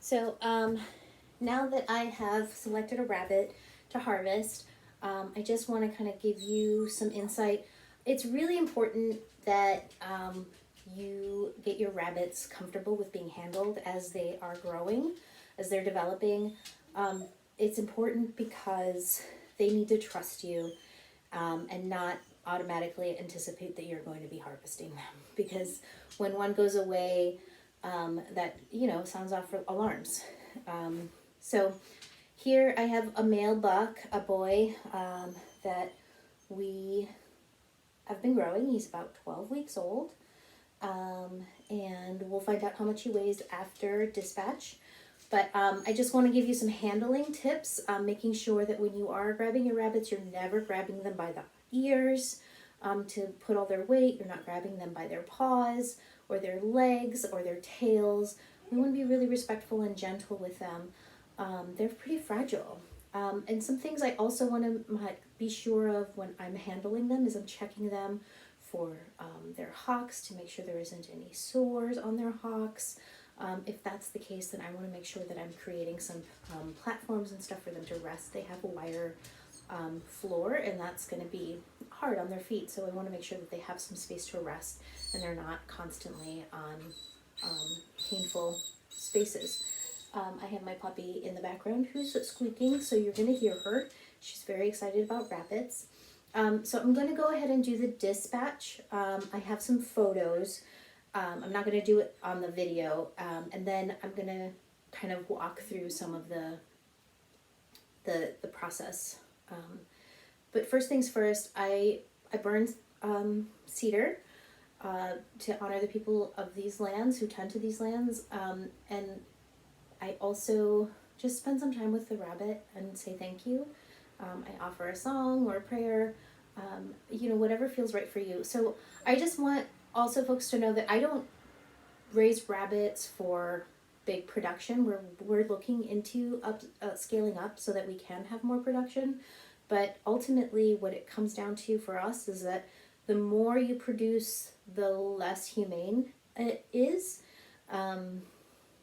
So now that I have selected a rabbit to harvest, I just want to kind of give you some insight. It's really important that you get your rabbits comfortable with being handled as they are growing, as they're developing. It's important because they need to trust you and not automatically anticipate that you're going to be harvesting them. Because when one goes away, that sounds off for alarms. So here I have a male buck, a boy that we have been growing. He's about 12 weeks old. And we'll find out how much he weighs after dispatch. But I just want to give you some handling tips, making sure that when you are grabbing your rabbits, you're never grabbing them by the ears to put all their weight. You're not grabbing them by their paws or their legs or their tails. We want to be really respectful and gentle with them. They're pretty fragile. And some things I also want to be sure of when I'm handling them is I'm checking them for their hocks to make sure there isn't any sores on their hocks. If that's the case, then I want to make sure that I'm creating some platforms and stuff for them to rest. They have a wire floor, and that's going to be hard on their feet, so I want to make sure that they have some space to rest and they're not constantly on painful spaces. I have my puppy in the background who's squeaking, so you're going to hear her. She's very excited about rabbits. So I'm going to go ahead and do the dispatch. I have some photos. I'm not going to do it on the video, and then I'm going to kind of walk through some of the process. But first things first, I burned cedar to honor the people of these lands who tend to these lands, and I also just spend some time with the rabbit and say thank you. I offer a song or a prayer, whatever feels right for you. So I just want also folks to know that I don't raise rabbits for big production. We're looking into scaling up so that we can have more production. But ultimately what it comes down to for us is that the more you produce, the less humane it is.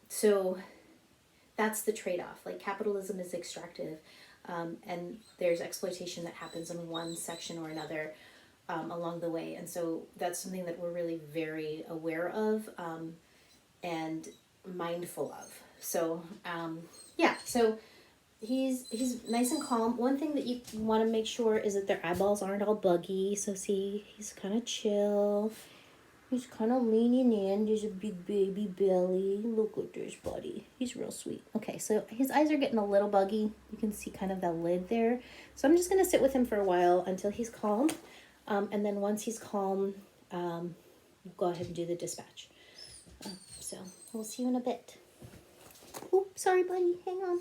So that's the trade-off. Like, capitalism is extractive, and there's exploitation that happens in one section or another along the way. And so that's something that we're really very aware of and mindful of. So so he's nice and calm. One thing that you want to make sure is that their eyeballs aren't all buggy. So see, he's kind of chill. He's kind of leaning in. There's a big baby belly. Look at this buddy. He's real sweet. Okay, so his eyes are getting a little buggy. You can see kind of the lid there. So I'm just going to sit with him for a while until he's calm. And then once he's calm, we'll go ahead and do the dispatch. So we'll see you in a bit. Oh, sorry, buddy. Hang on.